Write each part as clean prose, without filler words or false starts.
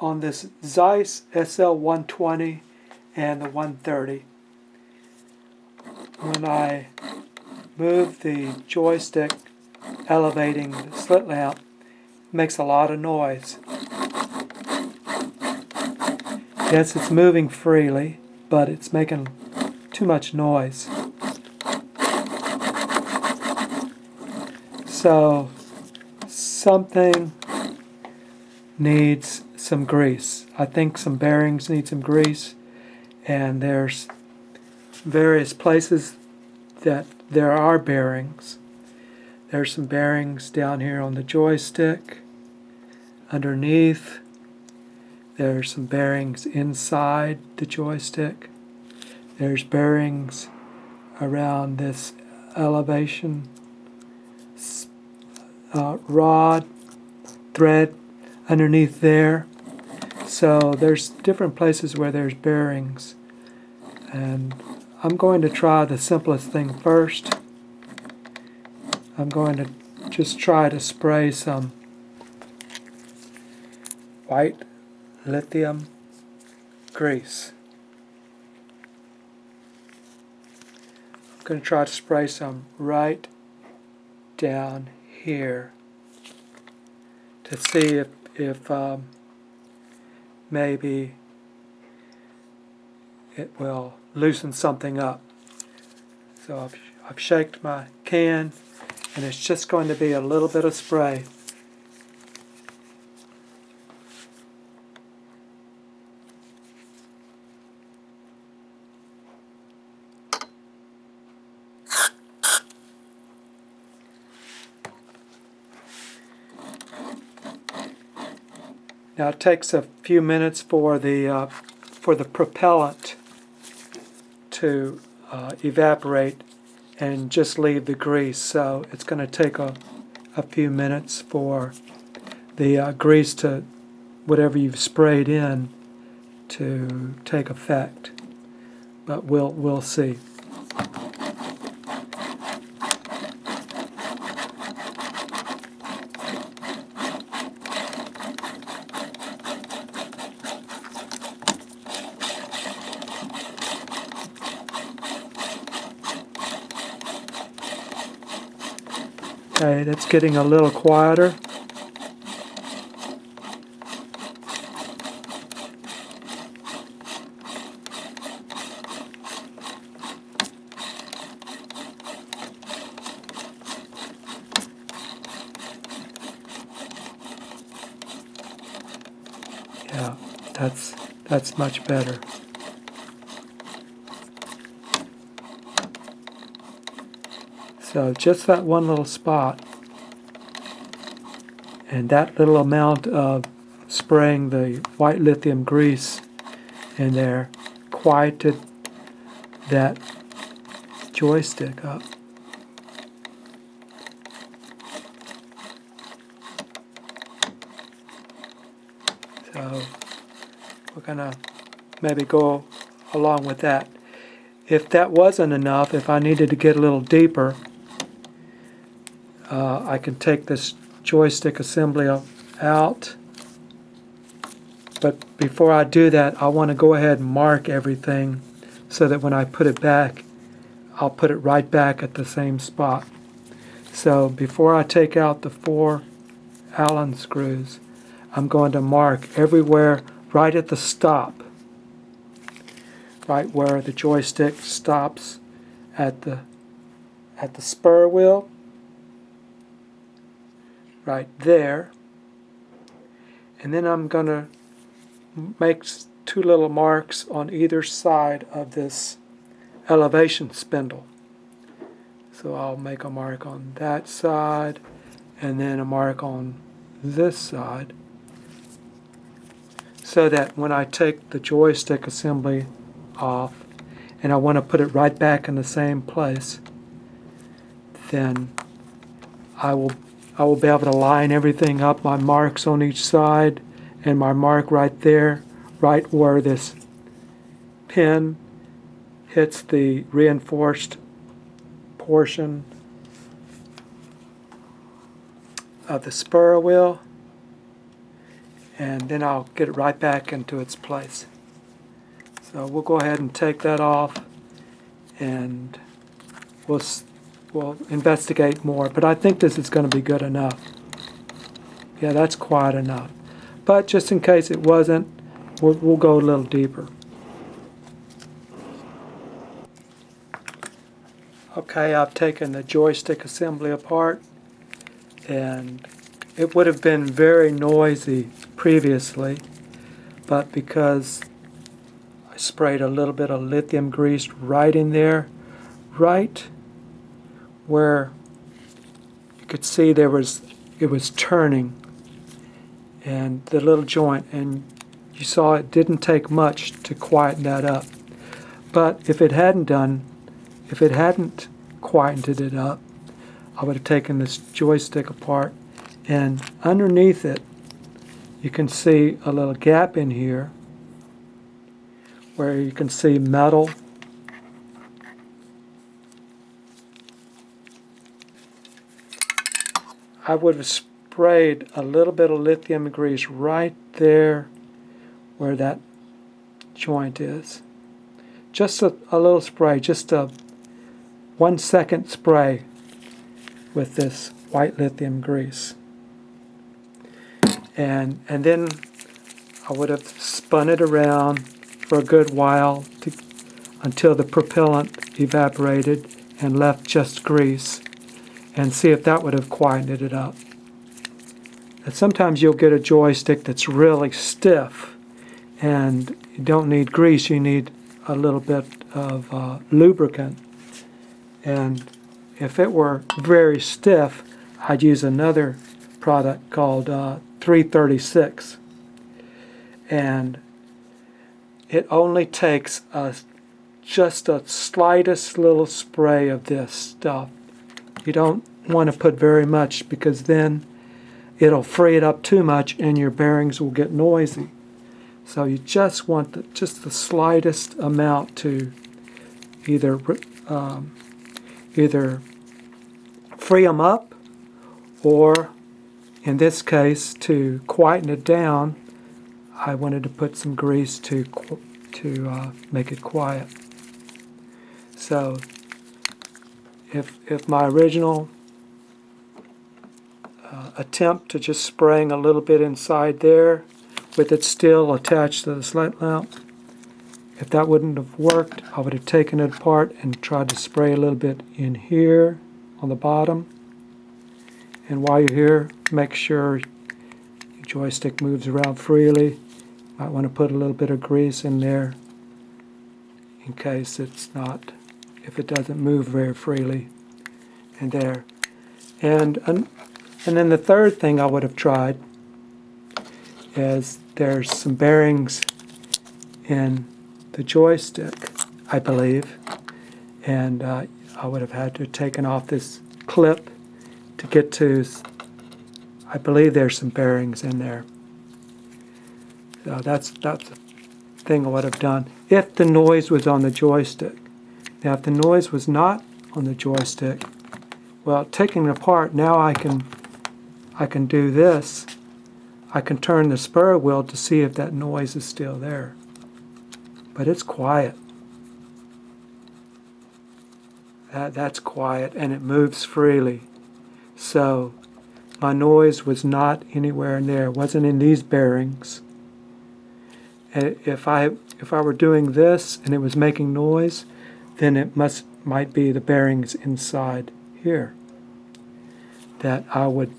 on this Zeiss SL-120 and the 130. When I move the joystick elevating the slit lamp, it makes a lot of noise. Yes, it's moving freely, but it's making too much noise. So something needs some grease. I think some bearings need some grease, and there's various places that there are bearings. There's some bearings down here on the joystick, underneath. There's some bearings inside the joystick. There's bearings around this elevation rod, thread underneath there. So there's different places where there's bearings. And I'm going to try the simplest thing first. I'm going to just try to spray some white lithium grease. I'm going to try to spray some right down here to see if maybe it will loosen something up. So I've shaked my can, and it's just going to be a little bit of spray. Now it takes a few minutes for the propellant to evaporate and just leave the grease. So it's going to take a few minutes for the grease to, whatever you've sprayed in, to take effect. But we'll see. Okay, that's getting a little quieter. Yeah, that's much better. So just that one little spot, and that little amount of spraying the white lithium grease in there quieted that joystick up. So we're going to maybe go along with that. If that wasn't enough, if I needed to get a little deeper, I can take this joystick assembly out. But before I do that, I want to go ahead and mark everything so that when I put it back, I'll put it right back at the same spot. So before I take out the 4 Allen screws, I'm going to mark everywhere right at the stop, right where the joystick stops at the spur wheel, right there. And then I'm going to make 2 little marks on either side of this elevation spindle. So I'll make a mark on that side and then a mark on this side, so that when I take the joystick assembly off and I want to put it right back in the same place, then I will be able to line everything up, my marks on each side and my mark right there, right where this pin hits the reinforced portion of the spur wheel. and then I'll get it right back into its place. So we'll go ahead and take that off, and we'll investigate more, but I think this is going to be good enough. Yeah, that's quite enough. But just in case it wasn't, we'll go a little deeper. Okay, I've taken the joystick assembly apart, and it would have been very noisy previously, but because I sprayed a little bit of lithium grease right in there, right where you could see it was turning, and the little joint, and you saw it didn't take much to quieten that up. But if it hadn't quietened it up, I would have taken this joystick apart, and underneath it you can see a little gap in here where you can see metal. I would have sprayed a little bit of lithium grease right there where that joint is. Just a little spray, just a 1 second spray with this white lithium grease. And then I would have spun it around for a good while until the propellant evaporated and left just grease, and see if that would have quietened it up. And sometimes you'll get a joystick that's really stiff, and you don't need grease, you need a little bit of lubricant. And if it were very stiff, I'd use another product called 336. And it only takes just a slightest little spray of this stuff. You don't want to put very much, because then it'll free it up too much and your bearings will get noisy. So you just want just the slightest amount to either free them up, or in this case, to quieten it down, I wanted to put some grease to make it quiet. So if my original attempt to just spraying a little bit inside there with it still attached to the slit lamp, if that wouldn't have worked, I would have taken it apart and tried to spray a little bit in here on the bottom. And while you're here, make sure your joystick moves around freely. Might want to put a little bit of grease in there in case if it doesn't move very freely. And there. And then the third thing I would have tried is there's some bearings in the joystick, I believe, and I would have had to have taken off this clip to get to, I believe there's some bearings in there. So that's the thing I would have done if the noise was on the joystick. Now if the noise was not on the joystick, well, taking it apart, now I can do this. I can turn the spur wheel to see if that noise is still there. But it's quiet. That's quiet, and it moves freely. So my noise was not anywhere in there. It wasn't in these bearings. And if I were doing this and it was making noise, then it might be the bearings inside here that I would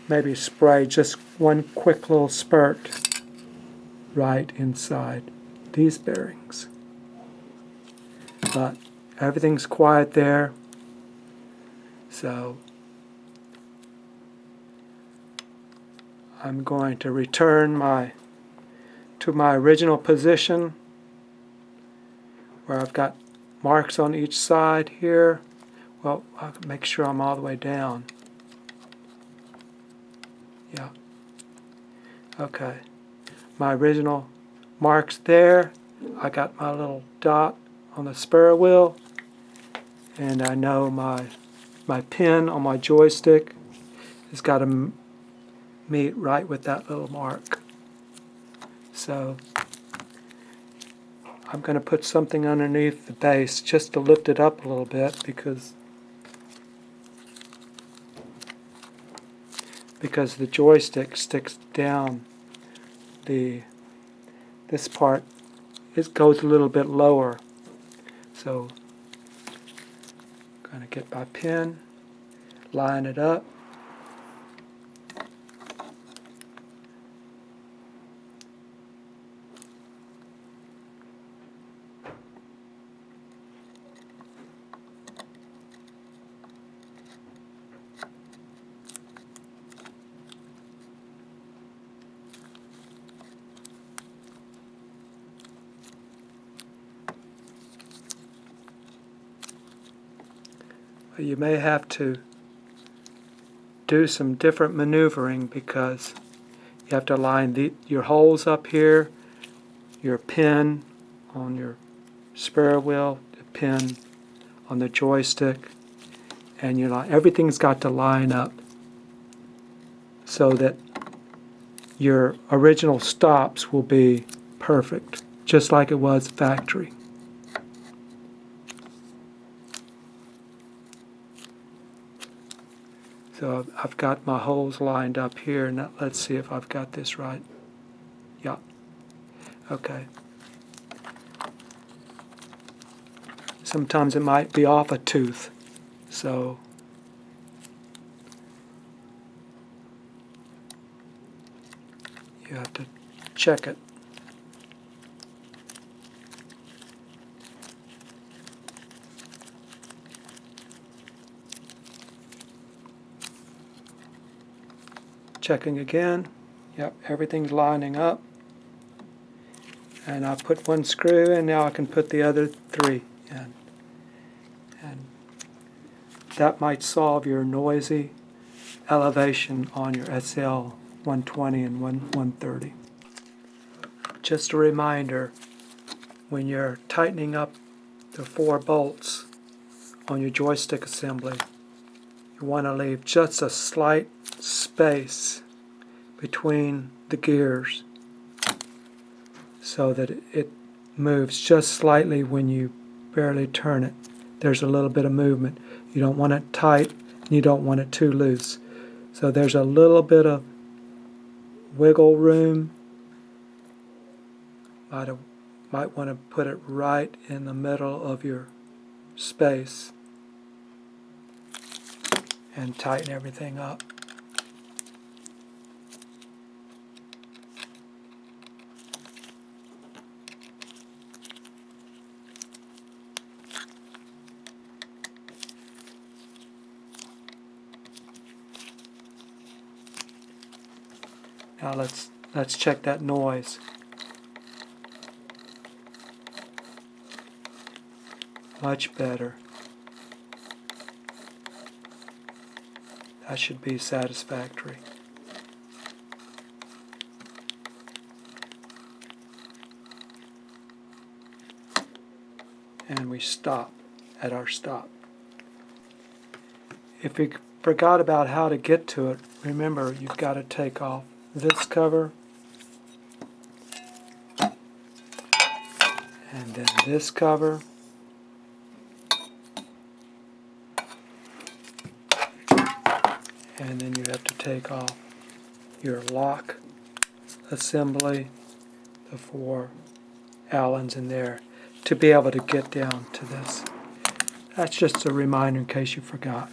maybe spray just one quick little spurt right inside these bearings. But everything's quiet there, so I'm going to return to my original position where I've got marks on each side here. Well, I'll make sure I'm all the way down. Yeah. Okay. My original marks there. I got my little dot on the spur wheel, and I know my pin on my joystick has got a meet right with that little mark. So I'm going to put something underneath the base just to lift it up a little bit because the joystick sticks down. This part, it goes a little bit lower. So I'm going to get my pen, line it up. You may have to do some different maneuvering because you have to line your holes up here, your pin on your spare wheel, the pin on the joystick, and everything's got to line up so that your original stops will be perfect, just like it was factory. So I've got my holes lined up here, and let's see if I've got this right. Yeah. Okay. Sometimes it might be off a tooth, so you have to check it. Checking again. Yep, everything's lining up. And I put one screw in, now I can put the other three in. And that might solve your noisy elevation on your SL-120 and 130. Just a reminder, when you're tightening up the 4 bolts on your joystick assembly, you want to leave just a slight space between the gears so that it moves just slightly when you barely turn it. There's a little bit of movement. You don't want it tight and you don't want it too loose. So there's a little bit of wiggle room. Might want to put it right in the middle of your space and tighten everything up. Now let's check that noise. Much better. That should be satisfactory. And we stop at our stop. If you forgot about how to get to it, remember you've got to take off this cover and then this cover, and then you have to take off your lock assembly, the 4 Allens in there, to be able to get down to this. That's just a reminder in case you forgot.